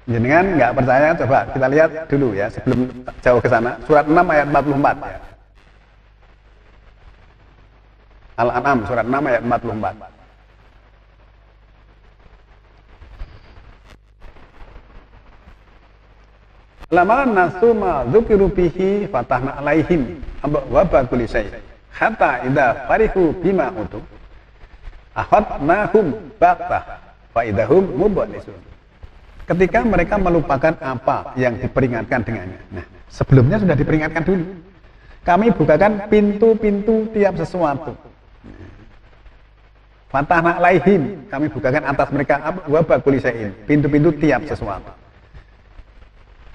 Jenengan nggak percaya, coba kita lihat dulu ya sebelum jauh ke sana. Surat 6 ayat 44 ya. Al-An'am surat 6 ayat 44. Lama nasu ma dzukiru bihi fatahna alaihim abwaaba kulli syai' hatta idza farihu bima utu akhadnahum baghtah fa idahum mublisun. Ketika mereka melupakan apa yang diperingatkan dengannya. Nah, sebelumnya sudah diperingatkan dulu. Kami bukakan pintu-pintu tiap sesuatu. Fatahna alaihim, kami bukakan atas mereka abwaaba kulli syai'in, pintu-pintu tiap sesuatu.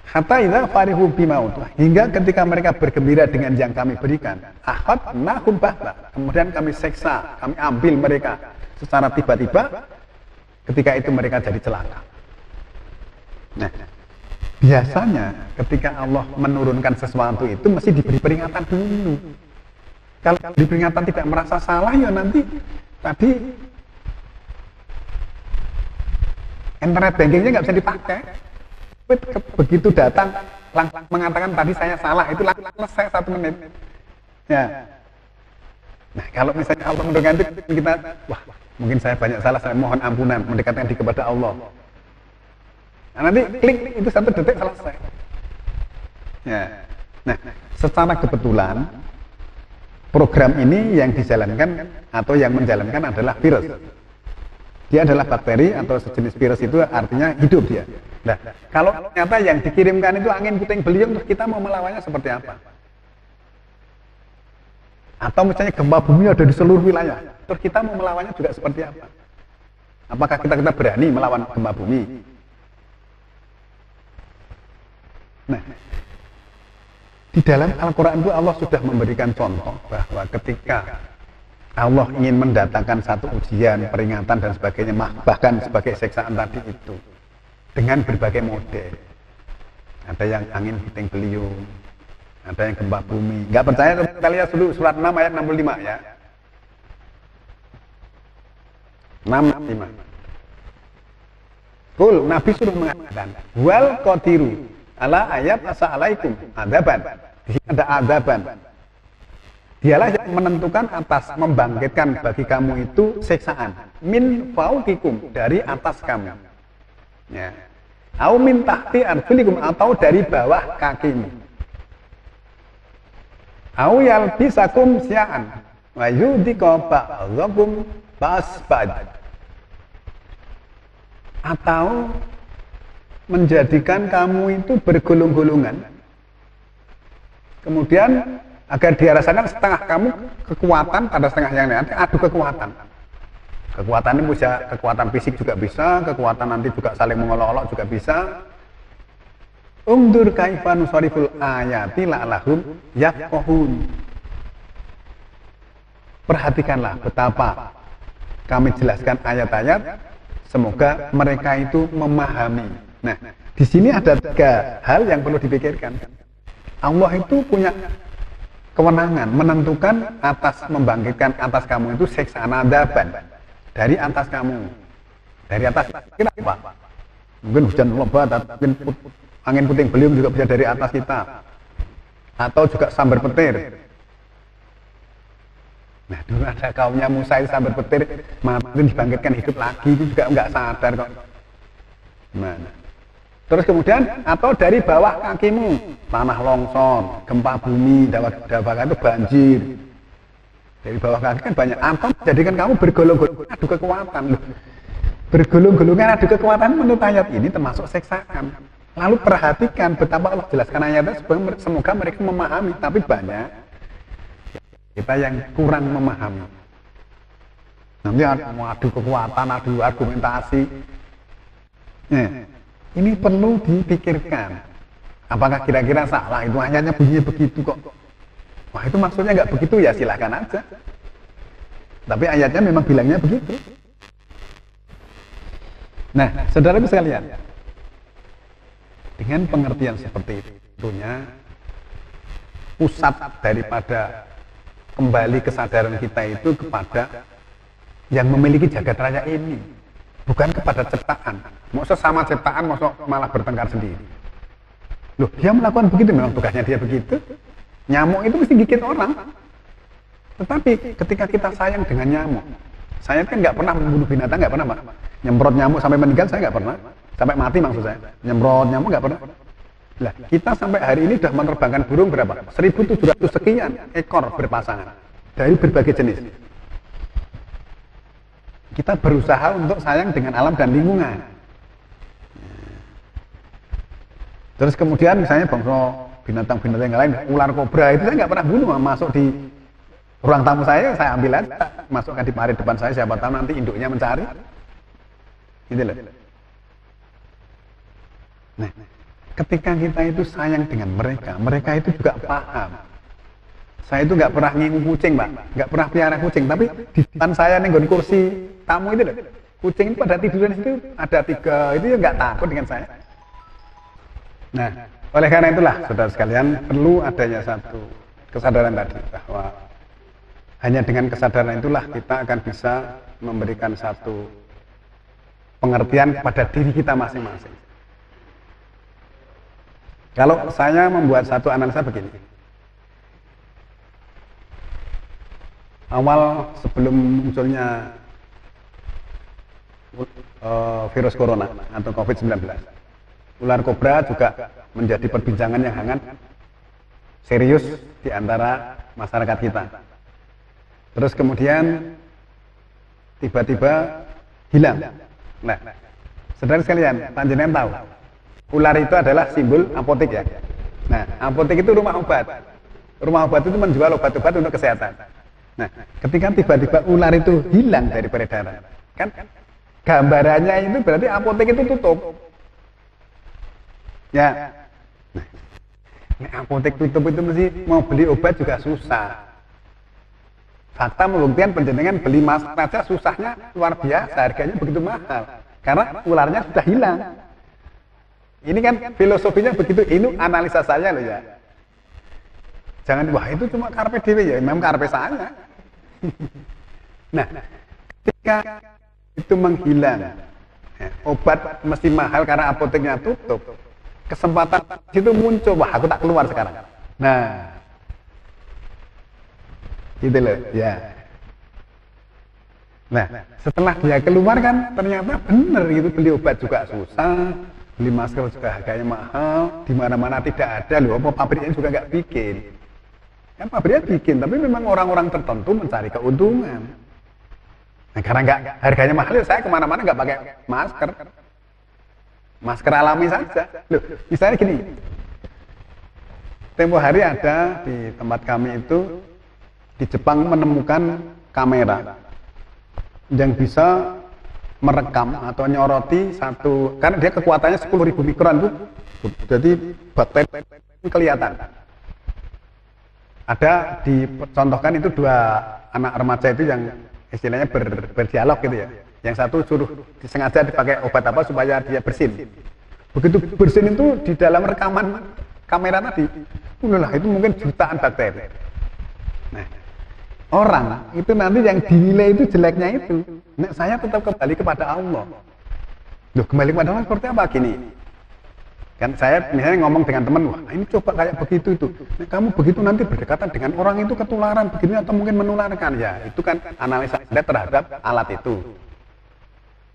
Hatta idza farihu bima utu, hingga ketika mereka bergembira dengan yang kami berikan, akhadnahum baghtah, kemudian kami seksa, kami ambil mereka secara tiba-tiba, ketika itu mereka jadi celaka. Nah, biasanya ketika Allah menurunkan sesuatu itu mesti diberi peringatan dulu. Kalau di peringatan tidak merasa salah, ya nanti tadi internet bankingnya nggak bisa dipakai. Begitu datang langsung mengatakan tadi saya salah, itu selesai 1 menit. Ya. Nah, kalau misalnya Allah menurunkan itu kita, wah, mungkin saya banyak salah, saya mohon ampunan, mendekatkan diri kepada Allah. Nah, nanti klik itu 1 detik selesai. Ya. Nah, secara kebetulan program ini yang dijalankan atau yang menjalankan adalah virus. Dia adalah bakteri atau sejenis virus, itu artinya hidup dia. Nah, kalau ternyata yang dikirimkan itu angin puting beliung, terus kita mau melawannya seperti apa? Atau misalnya gempa bumi ada di seluruh wilayah, terus kita mau melawannya juga seperti apa? Apakah kita berani melawan gempa bumi? Nah, di dalam Al-Quran itu Allah sudah memberikan contoh bahwa ketika Allah ingin mendatangkan satu ujian, peringatan dan sebagainya, bahkan sebagai siksaan tadi itu, dengan berbagai model. Ada yang angin puting beliung, ada yang gempa bumi. Nggak percaya, kita lihat dulu surat 6 ayat 65 ya. 65. Kul, Nabi suruh mengatakan, wal qadiru ala ayat asa'alaikum adaban. Di sini ada adaban. Dialah yang menentukan atas, membangkitkan bagi kamu itu siksaan. Min fauqikum, dari atas kamu. Ya. Au min tahti arjulikum, atau dari bawah kakimu. Au yalbisakum sya'an wa yudhiqa ba'dhakum ba'd. Atau menjadikan kamu itu bergulung-gulungan. Kemudian agar dia rasakan setengah kamu kekuatan pada setengah yang lain, adu kekuatan. Kekuatan ini bisa kekuatan fisik juga bisa, kekuatan nanti juga saling mengolok-olok juga bisa. Ungdur kaifa nusariful ayati la'allahum yafqahun. Perhatikanlah betapa kami jelaskan ayat-ayat, semoga mereka itu memahami. Nah, di sini ada 3 hal yang perlu dipikirkan. Allah itu punya kewenangan menentukan atas, membangkitkan atas kamu itu siksaan adaban dari atas kamu, dari atas kira apa? Mungkin hujan lebat, mungkin angin puting beliung juga bisa dari atas kita, atau juga sambar petir. Nah, dulu ada kaumnya Musa itu sambar petir, mati dibangkitkan hidup lagi, itu juga nggak sadar kok. Gimana? Terus kemudian, atau dari bawah kakimu, tanah longsor, gempa bumi, dawakan itu banjir. Dari bawah kaki kan banyak. Atau jadikan kamu bergolong-golongan adu kekuatan. Bergolong-golongan adu kekuatan menurut ayat ini termasuk siksaan. Lalu perhatikan betapa Allah jelaskan ayatnya, semoga mereka memahami. Tapi banyak kita yang kurang memahami. Nanti mau adu kekuatan, adu argumentasi. Ini perlu dipikirkan. Apakah kira-kira salah itu ayatnya bunyinya begitu kok? Wah, itu maksudnya nggak begitu, ya silahkan aja. Tapi ayatnya memang bilangnya begitu. Nah, saudara-saudara sekalian, dengan pengertian seperti itunya, pusat daripada kembali kesadaran kita itu kepada yang memiliki jagat raya ini. bukan kepada ciptaan. Mau sesama ciptaan, mau malah bertengkar sendiri. Loh, dia melakukan begitu, memang tugasnya dia begitu. Nyamuk itu mesti gigit orang. Tetapi ketika kita sayang dengan nyamuk, saya kan nggak pernah membunuh binatang, nggak pernah, Pak. Nyemprot nyamuk sampai meninggal saya nggak pernah. Sampai mati maksud saya. Nyemprot nyamuk nggak pernah. Lah, kita sampai hari ini sudah menerbangkan burung berapa? 1.700 sekian ekor berpasangan dari berbagai jenis. Kita berusaha untuk sayang dengan alam dan lingkungan. Terus kemudian misalnya bangsa binatang-binatang yang lain, ular kobra itu saya nggak pernah bunuh, masuk di ruang tamu saya ambil aja, masukkan di parit depan saya, siapa tahu nanti induknya mencari. Gitu loh. Nah, ketika kita itu sayang dengan mereka, mereka itu juga paham. Saya itu nggak pernah ngingu kucing, Pak, nggak pernah pelihara kucing, tapi di depan saya nenggon kursi tamu itu loh, kucing itu pada tiduran itu ada 3, itu ya nggak takut dengan saya. Nah, oleh karena itulah, saudara sekalian, perlu adanya satu kesadaran tadi, bahwa hanya dengan kesadaran itulah kita akan bisa memberikan satu pengertian kepada diri kita masing-masing. Kalau saya membuat satu analisa begini, awal sebelum munculnya virus corona atau COVID-19, ular kobra juga menjadi perbincangan yang hangat, serius di antara masyarakat kita. Terus kemudian tiba-tiba hilang. Nah, saudara sekalian, panjenengan tahu, ular itu adalah simbol apotek ya. Nah, apotek itu rumah obat. Rumah obat itu menjual obat-obat untuk kesehatan. Nah, ketika tiba-tiba ular itu hilang dari peredaran, kan gambarannya itu berarti apotek itu tutup. Ya. Nah, apotek tutup itu mesti mau beli obat juga susah. Fakta membuktikan penjenengan beli masker saja susahnya luar biasa, harganya begitu mahal. Karena ularnya sudah hilang. Ini kan filosofinya begitu, ini analisa saya loh ya. Jangan, wah itu cuma karpe dewe ya, memang karpe saya. Nah, ketika itu menghilang, ya, obat mesti mahal karena apoteknya tutup. Kesempatan itu muncul, wah aku tak keluar sekarang. Nah, gitu loh, ya. Nah, setelah dia keluar kan ternyata benar gitu, beli obat juga susah, beli masker juga harganya mahal, di mana-mana tidak ada loh, apa pabriknya juga nggak bikin. Kan pabriknya bikin, tapi memang orang-orang tertentu mencari keuntungan. Nah, karena nggak harganya mahal, saya kemana-mana nggak pakai masker, masker alami saja. Loh, misalnya gini, tempo hari ada di tempat kami itu di Jepang menemukan kamera yang bisa merekam atau nyoroti satu, karena dia kekuatannya 10.000 mikron itu, jadi bakteri kelihatan. Ada dicontohkan itu 2 anak remaja itu yang istilahnya berdialog gitu ya. Yang satu suruh disengaja dipakai obat apa supaya dia bersin. Begitu bersin itu di dalam rekaman kamera tadi, itu mungkin jutaan bakteri. Nah, orang itu nanti yang dinilai itu jeleknya itu. Nah, saya tetap kembali kepada Allah. Loh, kembali kepada Allah seperti apa gini? Kan saya misalnya ngomong dengan teman, wah ini coba kayak begitu itu. Nah, kamu begitu nanti berdekatan dengan orang itu ketularan begini atau mungkin menularkan. Ya, itu kan analisa Anda terhadap alat itu.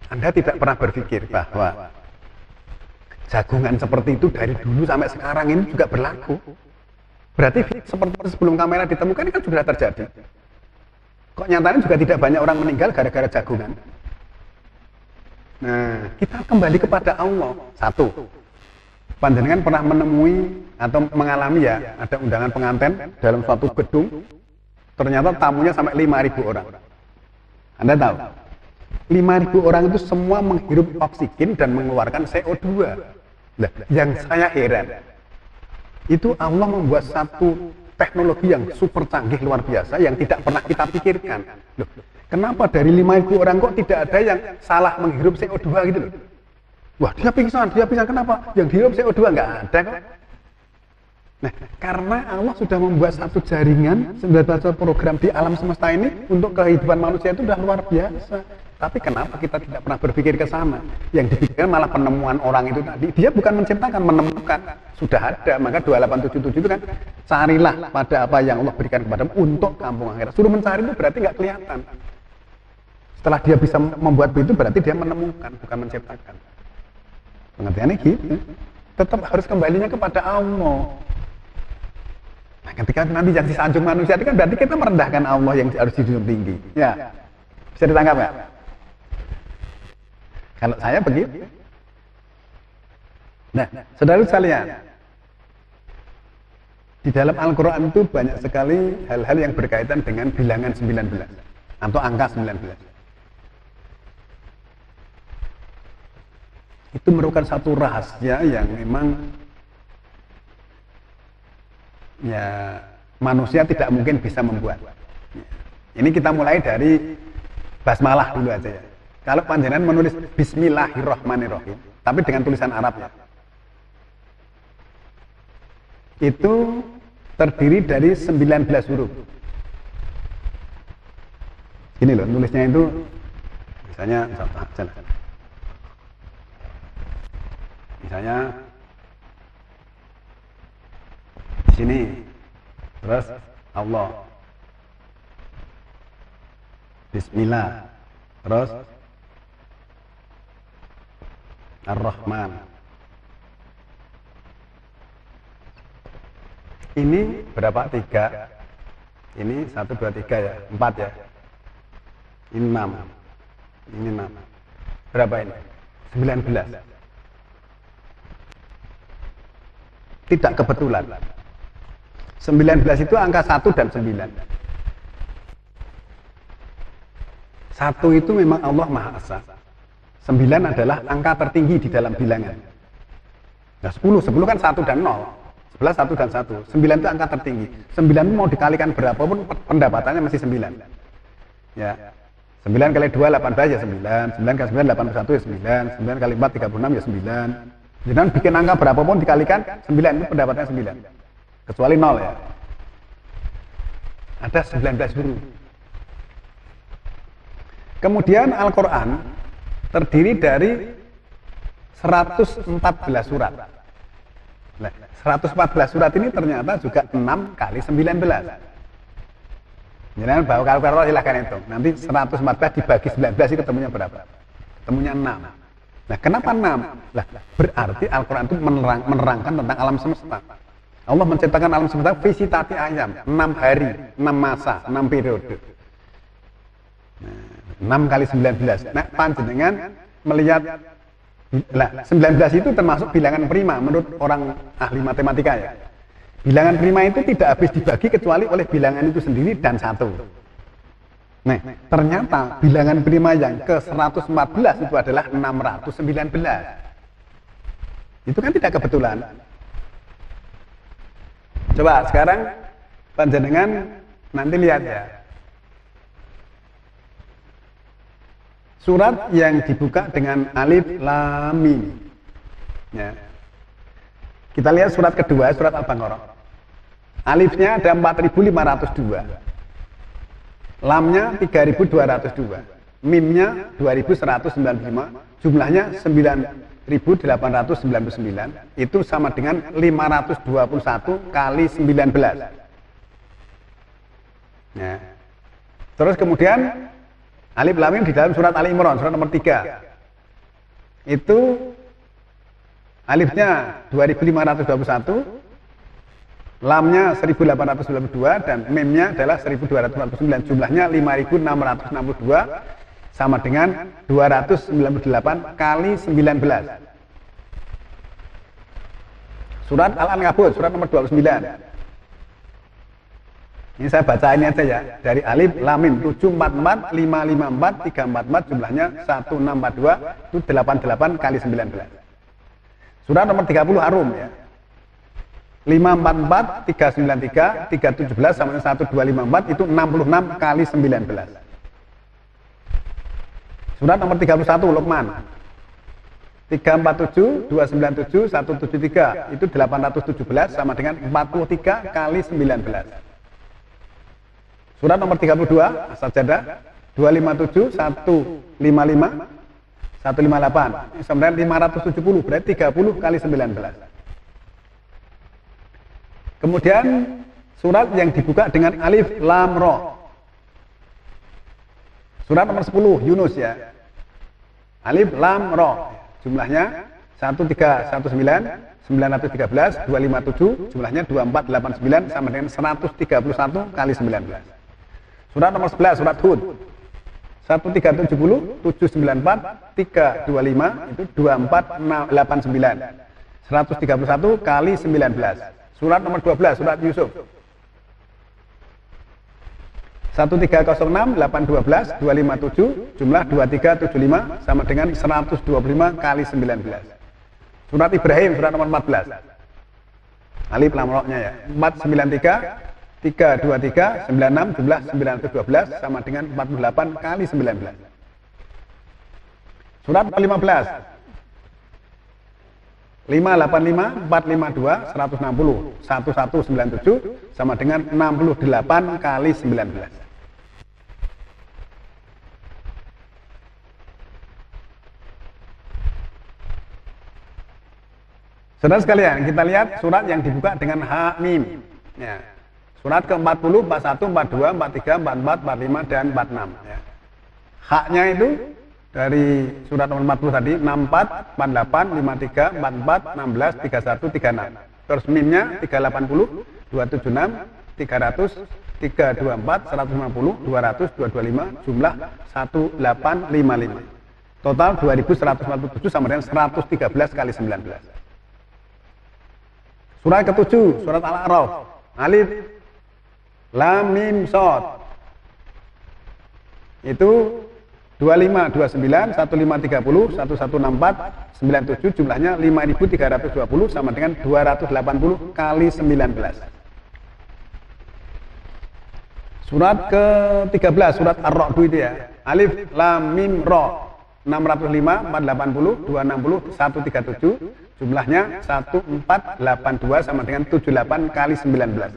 Anda tidak pernah berpikir bahwa jagungan seperti itu dari dulu sampai sekarang ini juga berlaku. Berarti seperti sebelum kamera ditemukan ini kan sudah terjadi. Kok nyatanya juga tidak banyak orang meninggal gara-gara jagungan. Nah, kita kembali kepada Allah. Satu, panjenengan pernah menemui atau mengalami ya, ada undangan pengantin dalam suatu gedung, ternyata tamunya sampai 5.000 orang. Anda tahu, 5.000 orang itu semua menghirup oksigen dan mengeluarkan CO2. Nah, yang saya heran, itu Allah membuat satu teknologi yang super canggih luar biasa yang tidak pernah kita pikirkan. Loh, kenapa dari 5.000 orang kok tidak ada yang salah menghirup CO2 gitu loh? Wah, dia pingsan, kenapa? Yang dihirup CO2 nggak ada kok. Nah, karena Allah sudah membuat satu jaringan, satu program di alam semesta ini untuk kehidupan manusia itu sudah luar biasa. Tapi kenapa kita tidak pernah berpikir ke sana? Yang dipikirkan malah penemuan orang itu tadi. Dia bukan menciptakan, menemukan. Sudah ada, maka 2877 itu kan carilah pada apa yang Allah berikan kepadamu untuk kampung akhirat. Suruh mencari itu berarti nggak kelihatan. Setelah dia bisa membuat itu berarti dia menemukan, bukan menciptakan. Pengertiannya gitu. Tetap harus kembalinya kepada Allah. Nah, ketika nanti jadi sanjung manusia itu kan berarti kita merendahkan Allah yang harus dijunjung tinggi. Ya, bisa ditangkap nggak? Kalau saya begitu. Nah, saudara sekalian, di dalam Al-Quran itu banyak sekali hal-hal yang berkaitan dengan bilangan 19 atau angka 19. Itu merupakan satu rahasia yang memang ya manusia tidak mungkin bisa membuat. Ini kita mulai dari basmalah dulu aja ya. Kalau panjenengan menulis Bismillahirrahmanirrahim, tapi dengan tulisan Arab ya, itu terdiri dari 19 huruf. Ini loh, nulisnya itu misalnya di sini, terus Allah, Bismillah, terus Ar-Rahman. Ini berapa? 3. Ini 1, 2, 3 ya, 4 ya. Ini 6. Ini 6. Berapa ini? 19. Tidak kebetulan. 19 itu angka 1 dan 9. 1 itu memang Allah Maha Esa. 9 adalah angka tertinggi di dalam bilangan. Nah 10 kan 1 dan 0. 11, 1 dan 1. 9 itu angka tertinggi. 9 itu mau dikalikan berapapun pendapatannya masih 9. Ya. 9 kali 2, 18 ya 9. 9 kali 9, 81 ya 9. 9 kali 4, 36 ya 9. Jangan bikin angka berapapun dikalikan 9 itu pendapatannya 9. Kecuali 0 ya. Ada 19 huruf. Kemudian Al-Quran terdiri dari 114 surat. Nah, 114 surat ini ternyata juga 6 kali 19. Jangan bawa kalkulator silahkan hitung. Nanti 114 dibagi 19 itu ketemunya berapa? Ketemunya 6. Nah, kenapa 6? Lah, berarti Al-Quran itu menerangkan tentang alam semesta. Allah menciptakan alam semesta visitati ayam, 6 hari, 6 masa, 6 periode. Nah, 6 kali 19. Nah, panjenengan melihat, nah 19 itu termasuk bilangan prima menurut orang ahli matematika ya. Bilangan prima itu tidak habis dibagi kecuali oleh bilangan itu sendiri dan 1. Nah, ternyata bilangan prima yang ke-114 itu adalah 619. Itu kan tidak kebetulan. Coba sekarang panjenengan nanti lihat ya. Surat yang dibuka dengan alif lam mim. Ya. Kita lihat surat kedua, surat Al-Baqarah. Alifnya ada 4502. Lamnya 3202. Mimnya 2195. Jumlahnya 9899. Itu sama dengan 521 kali 19. Ya. Terus kemudian alif lam mim di dalam surat Ali Imran, surat nomor 3. Itu alifnya 2521, lamnya 1892 dan mimnya adalah 1249. Jumlahnya 5662 sama dengan 298 kali 19. Surat Al-Ankabut, surat nomor 29. Ini saya baca ini aja ya. Dari alif lam mim 744 554 344 jumlahnya 1642 itu 88 kali 19. Surat nomor 30 Arum ya. 544 393 317 sama dengan 1254 itu 66 kali 19. Surat nomor 31 Luqman. 347 297 173 itu 817 sama dengan 43 kali 19. Surat nomor 32 As-Sajdah 257, 155, 158. Sebenarnya 570, berarti 30 kali 19. Kemudian surat yang dibuka dengan alif lam ro. Surat nomor 10 Yunus ya. Alif lam ro. Jumlahnya 1319, 913, 257, jumlahnya 2489 sama dengan 131 kali 19. Surat nomor 11 surat Hud. 1370, 794, 325 itu 2489. 131 kali 19. Surat nomor 12 surat Yusuf. 1306, 812, 257, jumlah 2375 sama dengan 125 kali 19. Surat Ibrahim, surat nomor 14. Alif lam ra-nya ya. 493, 323, 96, jumlah 912 sama dengan 48 kali 19. Surat 15. 585, 452, 160, 1197 sama dengan 68 kali 19. Saudara sekalian, kita lihat surat yang dibuka dengan ha mim. Ya. Surat ke-40, 41, 42, 43, 44, 45 dan 46 ya. Haknya itu dari surat nomor 40 tadi 64, 48, 53, 44, 16, 31, 36. Terus mimnya 380, 276, 300, 324, 150, 200, 225, jumlah 1855. Total 2147 sama dengan 113 kali 19. Surat ke-7, surat Al-A'raf. Alif lam mim shad. Itu 25, 29, 1530, 1164, 97 jumlahnya 5320 sama dengan 280 kali 19. Surat ke-13 surat Ar-Ra'd itu ya. Alif lam mim ra. 605, 480, 260, 137 jumlahnya 1482 sama dengan 78 kali 19.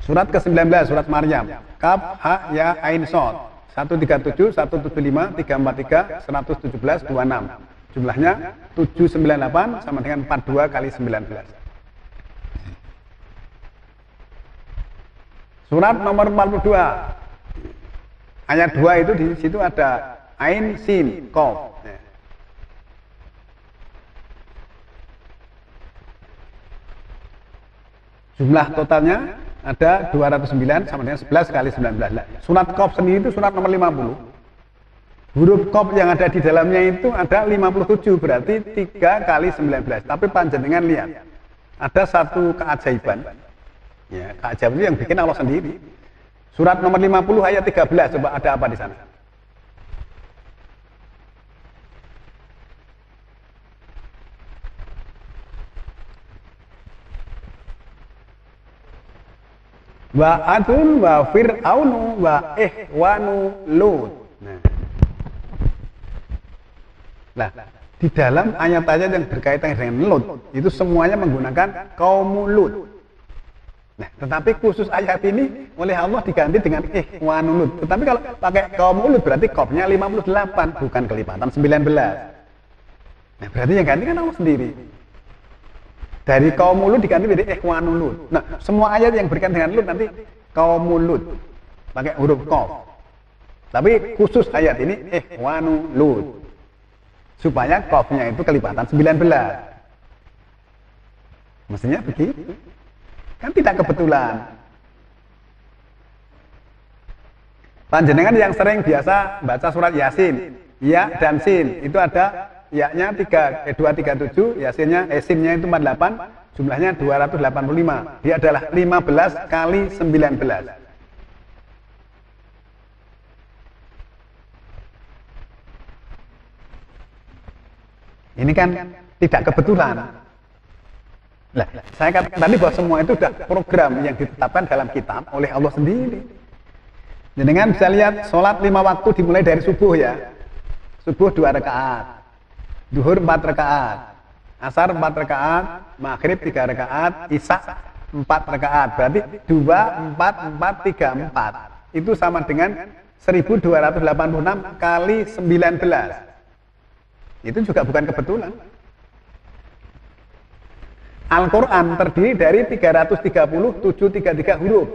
Surat ke-19 surat Maryam. Kaf ha ya ain shad. 137, 175, 343, 117, 26. Jumlahnya 798 sama dengan 42 kali 19. Surat nomor 42. Ayat 2 itu di situ ada ain sin qaf. Jumlah totalnya ada 209 sama dengan 11 kali 19. Surat qaf sendiri itu surat nomor 50. Huruf qaf yang ada di dalamnya itu ada 57, berarti 3 kali 19. Tapi panjenengan lihat, ada satu keajaiban. Ya, keajaiban itu yang bikin Allah sendiri. Surat nomor 50 ayat 13, coba ada apa di sana? Wa adun wa fir'aunu wa ihwanu Lut. Nah, di dalam ayat-ayat yang berkaitan dengan Lut itu semuanya menggunakan kaum Lut. Nah, tetapi khusus ayat ini oleh Allah diganti dengan ihwanu Lut. Tetapi kalau pakai kaum Lut berarti qafnya 58 bukan kelipatan 19. Nah, berarti yang ganti kan Allah sendiri. Dari kaum Lut diganti menjadi ikhwanul Lut. Nah, semua ayat yang berkaitan dengan Lut nanti kaum Lut pakai huruf qaf. Tapi khusus ayat ini ikhwanul Lut. Supaya qafnya itu kelipatan 19. Mestinya begitu. Kan tidak kebetulan. Panjenengan yang sering biasa baca surat Yasin, ya dan sin, itu ada ya-nya 237, yasinnya sinnya itu 48, jumlahnya 285. Dia adalah 15 kali 19. Ini kan tidak kebetulan. Nah, saya katakan tadi bahwa semua itu sudah program yang ditetapkan dalam kitab oleh Allah sendiri. Jangan bisa lihat sholat 5 waktu dimulai dari subuh ya. Subuh 2 rakaat. Duhur 4 rakaat, asar 4 rakaat, maghrib 3 rakaat, isya 4 rakaat. Berarti 2, 4, 4, 3, 4. Itu sama dengan 1286 kali 19. Itu juga bukan kebetulan. Al-Quran terdiri dari 330 huruf.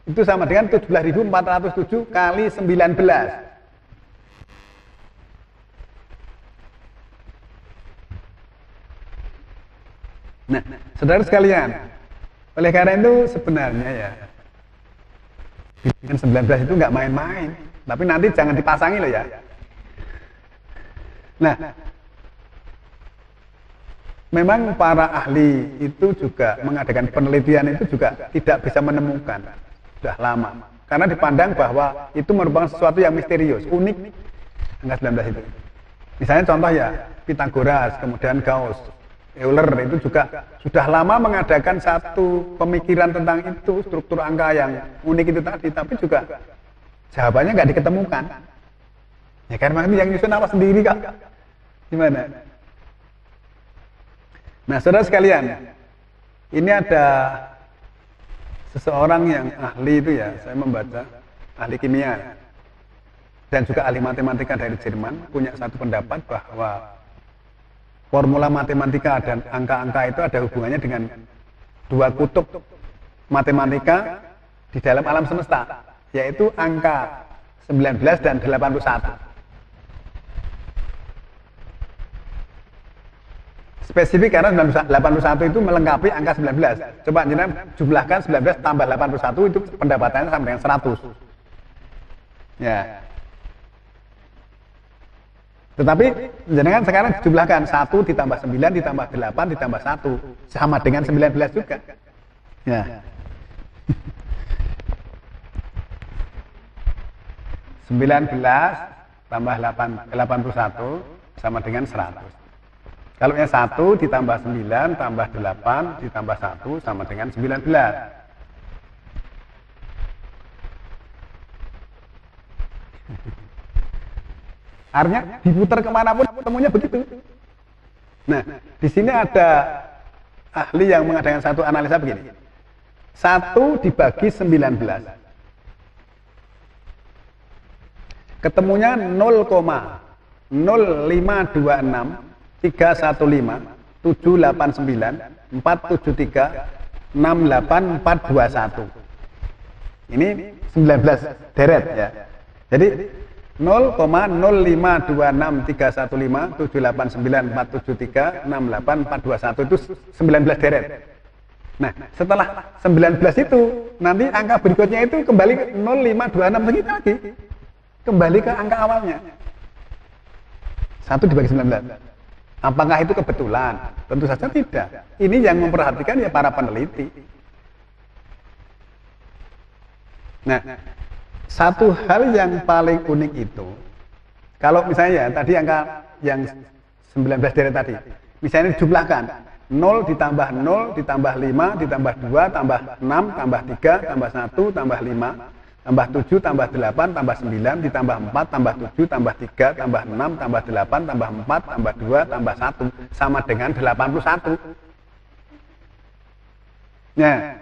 Itu sama dengan 17.407 kali 19. Nah, saudara sekalian, oleh karena itu sebenarnya ya, bilangan 19 itu nggak main-main. Tapi nanti jangan dipasangi loh ya. Nah, memang para ahli itu juga mengadakan penelitian itu juga tidak bisa menemukan, sudah lama. Karena dipandang bahwa itu merupakan sesuatu yang misterius, unik, angka 19 itu. Misalnya contoh ya, Pythagoras, kemudian Gauss, Euler itu juga sudah lama mengadakan satu pemikiran tentang itu, struktur angka yang unik itu tadi, tapi juga jawabannya nggak diketemukan. Ya karena itu yang nyusun apa sendiri kak? Gimana? Nah saudara sekalian, ini ada seseorang yang ahli itu ya, saya membaca, ahli kimia dan juga ahli matematika dari Jerman, punya satu pendapat bahwa formula matematika dan angka-angka itu ada hubungannya dengan dua kutub matematika di dalam alam semesta, yaitu angka 19 dan 81. Spesifik karena 81 itu melengkapi angka 19. Coba jenengan jumlahkan 19 tambah 81 itu pendapatannya sama dengan 100. Ya. Tetapi jenengan sekarang jumlahkan 1 ditambah 9 ditambah 8 ditambah 1 sama dengan 19 juga. Ya. 19 tambah 81 sama dengan 100. Kalau yang 1 ditambah 9 tambah 8 ditambah 1 sama dengan 19. Artinya diputar kemanapun temunya begitu. Nah, di sini ada ahli yang mengadakan satu analisa begini. 1 dibagi 19. Ketemunya 0,0526 315 789 473 68421. Ini 19 deret ya. Jadi 0,0526 315 789 473 68421 itu 19 deret. Nah, setelah 19 itu nanti angka berikutnya itu kembali ke 0526 segitu lagi. Kembali ke angka awalnya. 1 dibagi 19. Apakah itu kebetulan? Tentu saja tidak. Ini yang memperhatikan ya para peneliti. Nah, satu hal yang paling unik itu, kalau misalnya tadi angka yang 19 deret tadi, misalnya dijumlahkan 0 ditambah 0 ditambah 5 ditambah 2 tambah 6 tambah 3 tambah 1 tambah 5 tambah 7 tambah 8 tambah 9 ditambah 4 tambah 7 tambah 3 tambah 6 tambah 8 tambah 4 tambah 2 tambah 1 sama dengan 81. Nah,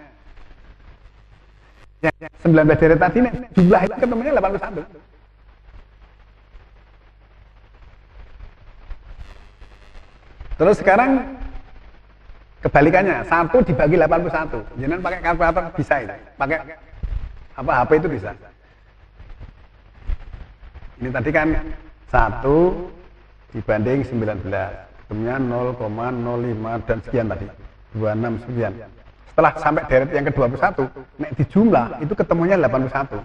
yang 19 deret tadi nih, jumlah itu ketemunya 81. Terus sekarang kebalikannya, 1 dibagi 81. Jangan pakai kalkulator bisa itu. Pakai apa HP itu bisa. Ini tadi kan 1 dibanding 19. Ketemunya 0,05 dan sekian tadi. 26 sekian. Setelah sampai deret yang ke-21, nek dijumlah itu ketemunya 81.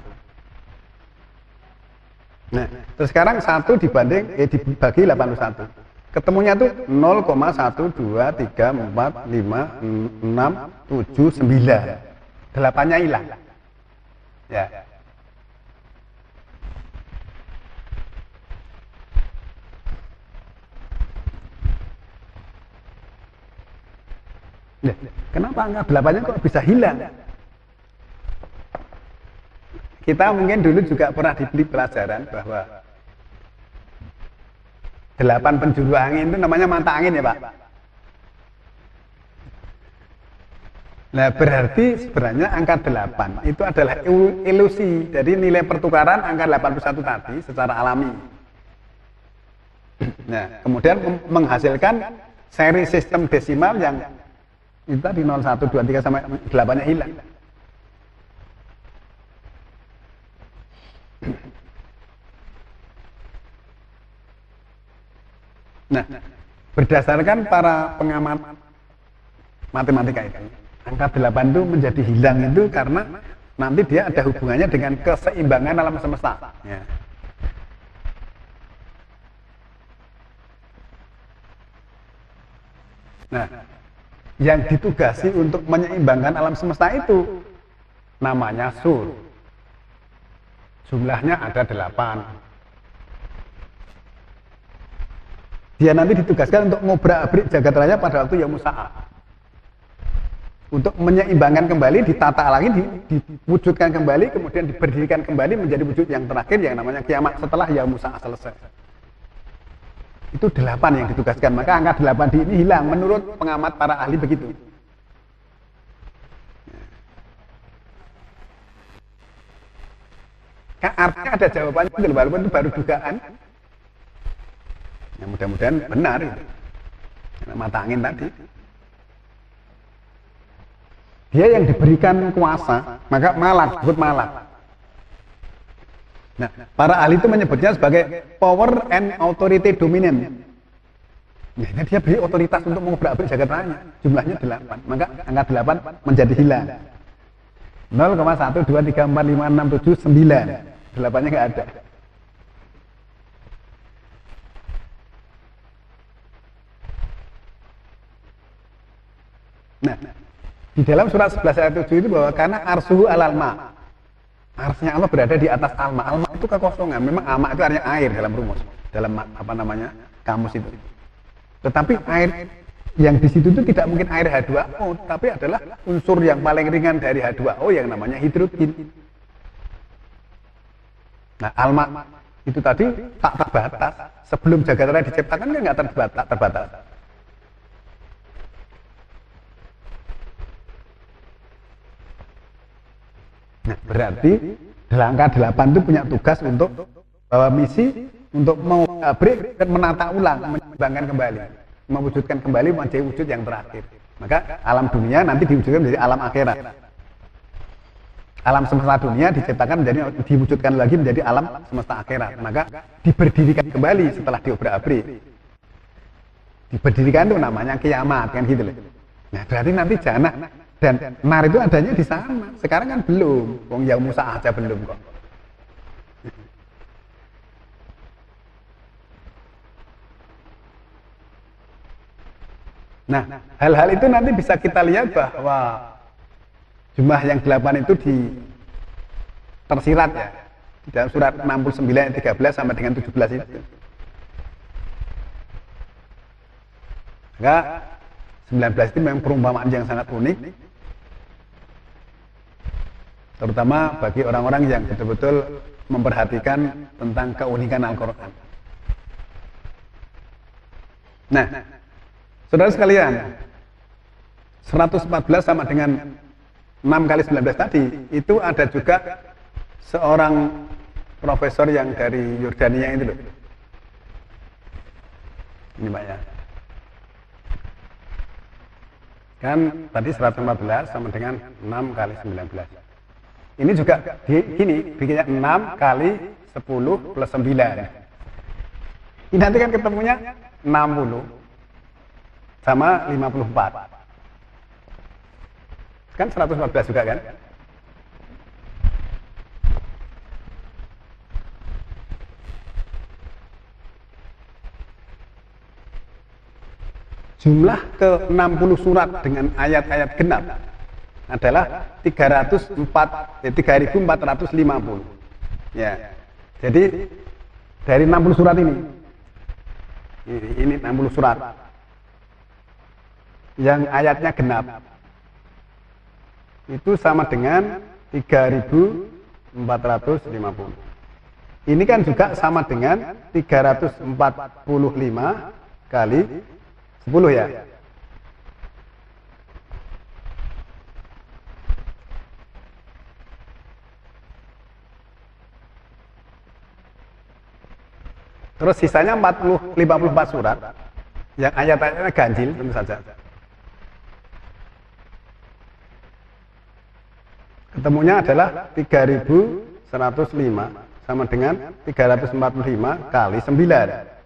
Nah, terus sekarang 1 dibagi 81. Ketemunya tuh 0,123456679. 8-nya hilang. Ya. Kenapa angka 8-nya kok bisa hilang? Kita mungkin dulu juga pernah diberi pelajaran bahwa 8 penjuru angin itu namanya mata angin ya Pak. Nah, berarti sebenarnya angka 8 itu adalah ilusi. Jadi nilai pertukaran angka 81 tadi secara alami. Nah, kemudian menghasilkan seri sistem desimal yang itu tadi 0, 1, 2, 3 sampai 8-nya hilang. Nah, berdasarkan para pengamat matematika itu, angka 8 itu menjadi hilang itu karena nanti dia ada hubungannya dengan keseimbangan alam semesta. Ya. Nah, yang ditugasi untuk menyeimbangkan alam semesta itu namanya sur. Jumlahnya ada 8. Dia nanti ditugaskan untuk ngobrak-abrik jagat raya pada waktu Yaumul Sa'ah. Untuk menyeimbangkan kembali, ditata lagi, diwujudkan kembali, kemudian diberdirikan kembali menjadi wujud yang terakhir yang namanya kiamat setelah Yaumul Sa'ah selesai. Itu 8 yang ditugaskan, maka angka 8 di ini hilang menurut pengamat para ahli begitu. Artinya ada jawabannya, walaupun itu baru dugaan. Ya, mudah-mudahan benar itu. Karena mata angin tadi. Dia yang diberikan kuasa, maka malak, disebut malak. Nah, para ahli itu menyebutnya sebagai power and authority dominant. Ya, dia beri otoritas untuk mengobrak-abrik jagat raya. Jumlahnya 8, maka angka 8 menjadi hilang. 0,1, 2, 3, 4, 5, 6, 7, 9. 8-nya nggak ada. Nah, di dalam surat 11 ayat 7 itu bahwa karena arsuhu alal ma. Arsnya Allah berada di atas alma. Alma itu kekosongan. Memang alma itu artinya air dalam rumus, dalam apa namanya kamus itu. Tetapi air yang di situ itu tidak mungkin air H2O, tapi adalah unsur yang paling ringan dari H2O yang namanya hidrogen. Nah, alma itu tadi tak terbatas. Sebelum jagat raya diciptakan kan nggak terbatas. Nah, berarti angka 8 itu punya tugas untuk bawa misi untuk mengabrik dan menata ulang, menyeimbangkan kembali, mewujudkan kembali menjadi wujud yang terakhir. Maka alam dunia nanti diwujudkan menjadi alam akhirat. Alam semesta dunia diciptakan menjadi diwujudkan lagi menjadi alam semesta akhirat. Maka diberdirikan kembali setelah diobrak-abrik. Diberdirikan itu namanya kiamat kan gitu loh. Nah, berarti nanti jannah dan nar itu adanya di sana. Sekarang kan belum. Wong Yaumul Sa'ah aja belum kok. Nah, hal-hal itu nanti bisa kita lihat bahwa jumlah yang 8 itu tersirat ya di dalam surat 69 ayat 13 sampai dengan 17 itu. Maka 19 itu memang perumpamaan yang sangat unik, terutama bagi orang-orang yang betul-betul memperhatikan tentang keunikan Al-Quran. Nah, saudara sekalian, 114 sama dengan 6 kali 19 tadi, itu ada juga seorang profesor yang dari Yordania itu loh. Ini Pak ya. Kan tadi 114 sama dengan 6 kali 19. Ini juga gini, bikinnya 6 kali 10 plus 9. Ini nanti kan ketemunya 60 sama 54. Kan 114 juga kan? Jumlah ke-60 surat dengan ayat-ayat genap adalah 3.450. Ya. Jadi dari 60 surat ini 60 surat yang ayatnya genap itu sama dengan 3.450. Ini kan juga sama dengan 345 kali 10 ya. Terus sisanya 54 surat yang ayat-ayatnya ganjil tentu saja. Ketemunya adalah 3105 sama dengan 345 kali 9.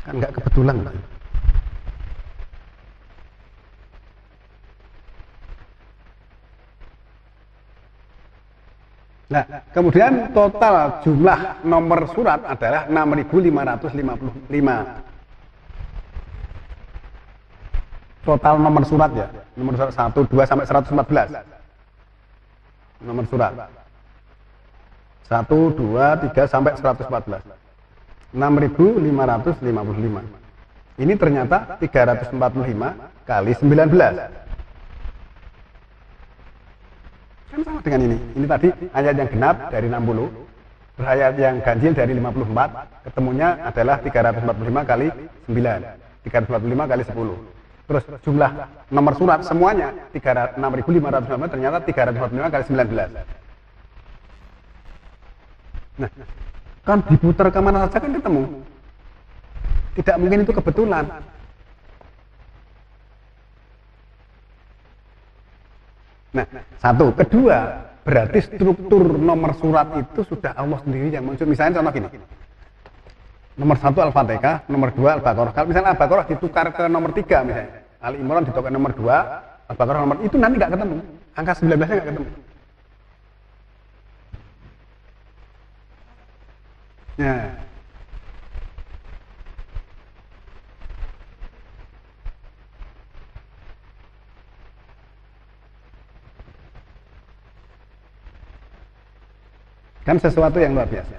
Kan nggak kebetulan, Pak. Nah, kemudian total jumlah nomor surat adalah 6.555. Total nomor surat ya, nomor surat 1, 2 sampai 114. Nomor surat 1, 2, 3 sampai 114. 6.555. Ini ternyata 345 kali 19. Kan sama dengan ini. Ini tadi ayat yang genap dari 60, ayat yang ganjil dari 54, ketemunya adalah 345 kali 9, 345 kali 10. Terus jumlah nomor surat semuanya 6.555, ternyata 345 kali 19. Nah, kan diputar kemana saja kan ketemu. Tidak mungkin itu kebetulan. Nah, satu. Kedua, berarti struktur nomor surat itu sudah Allah sendiri yang muncul. Misalnya contoh gini. Nomor 1 Al-Fatihah, nomor 2 Al-Baqarah. Kalau misalnya Al-Baqarah ditukar ke nomor 3 misalnya. Ali Imran ditukar ke nomor 2, Al-Baqarah nomor itu nanti nggak ketemu. Angka 19-nya nggak ketemu. Nah, kan sesuatu yang luar biasa.